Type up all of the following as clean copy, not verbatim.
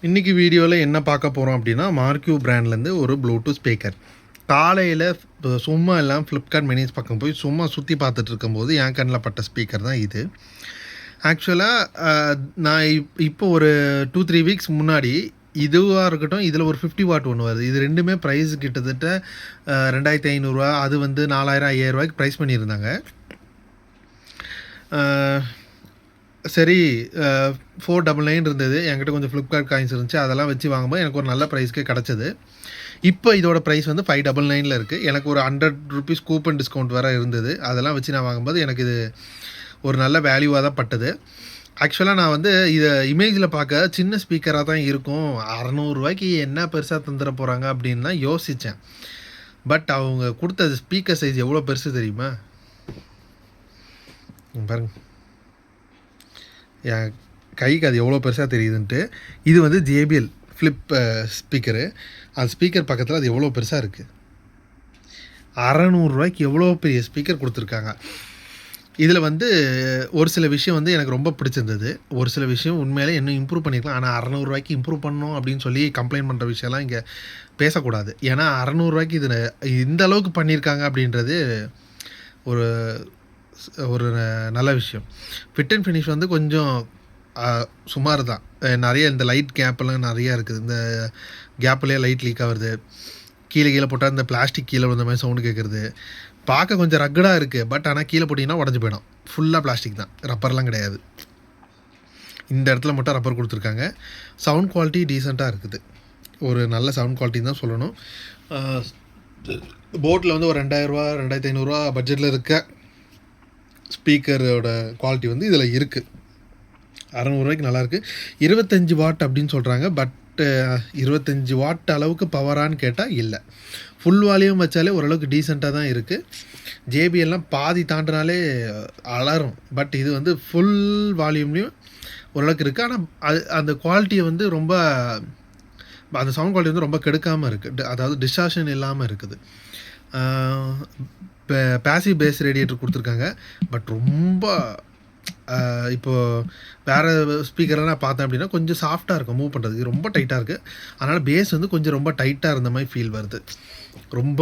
இன்றைக்கி வீடியோவில் என்ன பார்க்க போகிறோம் அப்படின்னா மார்க்யூ பிராண்ட்லேருந்து ஒரு ப்ளூடூத் ஸ்பீக்கர். காலையில் சும்மா எல்லாம் ஃப்ளிப்கார்ட் மினிஸ் பக்கம் போய் சும்மா சுற்றி பார்த்துட்டு இருக்கும்போது என் கண்ணில் பட்ட ஸ்பீக்கர் தான் இது. ஆக்சுவலாக நான் இப்போ ஒரு 2-3 வீக்ஸ் முன்னாடி இதுவாக இருக்கட்டும், இதில் ஒரு 50 வாட் ஒன்று வருது. இது ரெண்டுமே ப்ரைஸ் கிட்டத்தட்ட 2500 அது வந்து 4000 5000 ப்ரைஸ் பண்ணியிருந்தாங்க. சரி 499 இருந்தது. என்கிட்ட கொஞ்சம் ஃப்ளிப்கார்ட் காயின்ஸ் இருந்துச்சு. அதெல்லாம் வச்சு வாங்கும்போது எனக்கு ஒரு நல்ல ப்ரைஸ்க்கு கிடச்சிது. இப்போ இதோட ப்ரைஸ் வந்து 599 இருக்குது. எனக்கு ஒரு ₹100 கூப்பன் டிஸ்கவுண்ட் வேறு இருந்தது. அதெல்லாம் வச்சு நான் வாங்கும்போது எனக்கு இது ஒரு நல்ல வேல்யூவாக தான் பட்டது. ஆக்சுவலாக நான் வந்து இதை இமேஜில் பார்க்க சின்ன ஸ்பீக்கராக தான் இருக்கும். ₹600 என்ன பெருசாக தந்துட போகிறாங்க அப்படின்னு தான் யோசித்தேன். பட் அவங்க கொடுத்த ஸ்பீக்கர் சைஸ் எவ்வளோ பெருசு தெரியுமா? பாருங்க, என் கைக்கு அது எவ்வளோ பெருசாக தெரியுதுன்ட்டு. இது வந்து JBL ஃப்ளிப் ஸ்பீக்கரு. அந்த ஸ்பீக்கர் பக்கத்தில் அது எவ்வளோ பெருசாக இருக்குது. ₹600 எவ்வளோ பெரிய ஸ்பீக்கர் கொடுத்துருக்காங்க. இதில் வந்து ஒரு சில விஷயம் வந்து எனக்கு ரொம்ப பிடிச்சிருந்தது. ஒரு சில விஷயம் உண்மையிலே இன்னும் இம்ப்ரூவ் பண்ணிக்கலாம். ஆனால் ₹600 இம்ப்ரூவ் பண்ணணும் அப்படின்னு சொல்லி கம்ப்ளைண்ட் பண்ணுற விஷயம்லாம் இங்கே பேசக்கூடாது. ஏன்னா ₹600 இது இந்த அளவுக்கு பண்ணியிருக்காங்க அப்படின்றது ஒரு ஒரு நல்ல விஷயம். ஃபிட் அண்ட் ஃபினிஷ் வந்து கொஞ்சம் சுமார் தான். நிறைய இந்த லைட் கேப்பெல்லாம் நிறையா இருக்குது. இந்த கேப்லேயே லைட் லீக் ஆகுறது, கீழே போட்டால் இந்த பிளாஸ்டிக் கீழே வந்த மாதிரி சவுண்டு கேட்குறது. பார்க்க கொஞ்சம் ரக்கடாக இருக்குது. பட் ஆனால் கீழே போட்டிங்கன்னா உடஞ்சி போயிடும். ஃபுல்லாக பிளாஸ்டிக் தான், ரப்பர்லாம் கிடையாது. இந்த இடத்துல மட்டும் ரப்பர் கொடுத்துருக்காங்க. சவுண்ட் குவாலிட்டி டீசெண்டாக இருக்குது. ஒரு நல்ல சவுண்ட் குவாலிட்டின்னு தான் சொல்லணும். போட்டில் வந்து ஒரு ₹2000 2500 பட்ஜெட்டில் இருக்க ஸ்பீக்கரோட குவாலிட்டி வந்து இதில் இருக்குது. ₹600 நல்லாயிருக்கு. 25 வாட் அப்படின்னு சொல்கிறாங்க. பட் 25 வாட் அளவுக்கு பவரான்னு கேட்டால் இல்லை. ஃபுல் வால்யூம் வச்சாலே ஓரளவுக்கு டீசெண்டாக தான் இருக்குது. JBLலாம் பாதி தாண்டினாலே அலறும். பட் இது வந்து ஃபுல் வால்யூம்லேயும் ஓரளவுக்கு இருக்குது. ஆனால் அந்த குவாலிட்டியை வந்து ரொம்ப அந்த சவுண்ட் குவாலிட்டி வந்து ரொம்ப கெடுக்காமல் இருக்குது. அதாவது டிஸ்டார்ஷன் இல்லாமல் இருக்குது. பேசிவ் பேஸ் ரேடியேட்டர் கொடுத்துருக்காங்க. பட் ரொம்ப இப்போது வேறு ஸ்பீக்கரெலாம் நான் பார்த்தேன் அப்படின்னா கொஞ்சம் சாஃப்டாக இருக்கும் மூவ் பண்ணுறதுக்கு. ரொம்ப டைட்டாக இருக்குது. அதனால் பேஸ் வந்து கொஞ்சம் ரொம்ப டைட்டாக இருந்த மாதிரி ஃபீல் வருது. ரொம்ப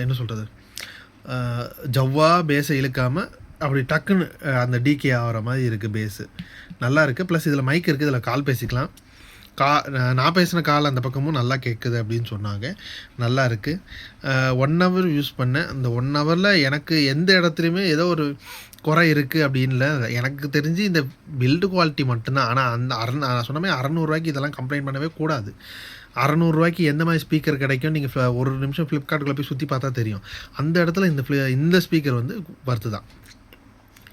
என்ன சொல்கிறது, ஜவ்வாக பேஸை இழுக்காமல் அப்படி டக்குன்னு அந்த டிகே ஆகிற மாதிரி இருக்குது. பேஸு நல்லா இருக்குது. ப்ளஸ் இதில் மைக் இருக்குது. இதில் கால் பேசிக்கலாம். நான் பேசின கால் அந்த பக்கமும் நல்லா கேட்குது அப்படின்னு சொன்னாங்க. நல்லா இருக்குது. 1 ஹவர் யூஸ் பண்ணேன். அந்த 1 ஹவரில் எனக்கு எந்த இடத்துலையுமே ஏதோ ஒரு குறை இருக்குது அப்படின்ல. எனக்கு தெரிஞ்சு இந்த பில்டு குவாலிட்டி மட்டும்தான். ஆனால் நான் சொன்ன மாதிரி ₹600 இதெல்லாம் கம்ப்ளைண்ட் பண்ணவே கூடாது. ₹600 எந்த மாதிரி ஸ்பீக்கர் கிடைக்கும் நீங்கள் ஒரு நிமிஷம் ஃப்ளிப்கார்ட்டுக்குள்ளே போய் சுற்றி பார்த்தா தெரியும். அந்த இடத்துல இந்த ஸ்பீக்கர் வந்து வர்த்து தான்.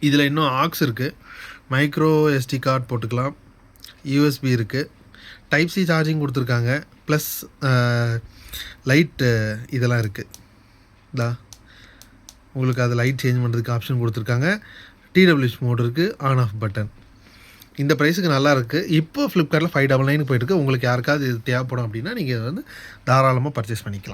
இதில் இன்னும் ஆக்ஸ் இருக்குது. மைக்ரோ SD கார்டு போட்டுக்கலாம். USB இருக்குது. டைப் C சார்ஜிங் கொடுத்துருக்காங்க. ப்ளஸ் லைட்டு இதெல்லாம் இருக்குது. உங்களுக்கு அது லைட் சேஞ்ச் பண்ணுறதுக்கு ஆப்ஷன் கொடுத்துருக்காங்க. TWS மோட் இருக்குது. On off button. இந்த ப்ரைஸுக்கு நல்லா இருக்குது. இப்போ ஃப்ளிப்கார்ட்டில் 599 போயிட்டுருக்கு. உங்களுக்கு யாருக்காவது இது தேவைப்படும் அப்படின்னா நீங்கள் வந்து தாராளமாக பர்ச்சேஸ் பண்ணிக்கலாம்.